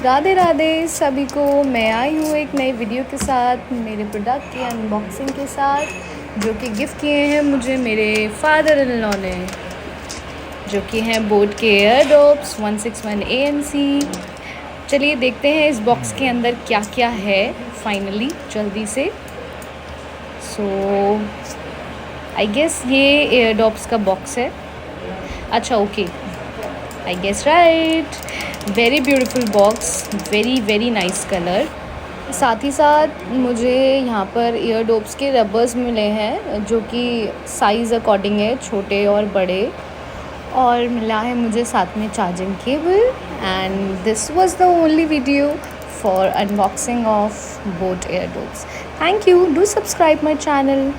राधे राधे सभी को। मैं आई हूँ एक नई वीडियो के साथ, मेरे प्रोडक्ट की अनबॉक्सिंग के साथ, जो कि गिफ्ट किए हैं मुझे मेरे फादर इन लॉ ने, जो कि हैं बोट के एयरडॉप्स 161 ANC। चलिए देखते हैं इस बॉक्स के अंदर क्या क्या है फाइनली, जल्दी से। सो आई गेस ये एयरडॉप्स का बॉक्स है। अच्छा okay, I guess right. Very beautiful box, very nice colour. साथ ही साथ मुझे यहाँ पर ईयरडोप्स के रबर्स मिले हैं, जो कि साइज़ अकॉर्डिंग है, छोटे और बड़े। और मिला है मुझे साथ में charging cable. And this was the only video for unboxing of Boat Airdopes. Thank you, do subscribe my channel.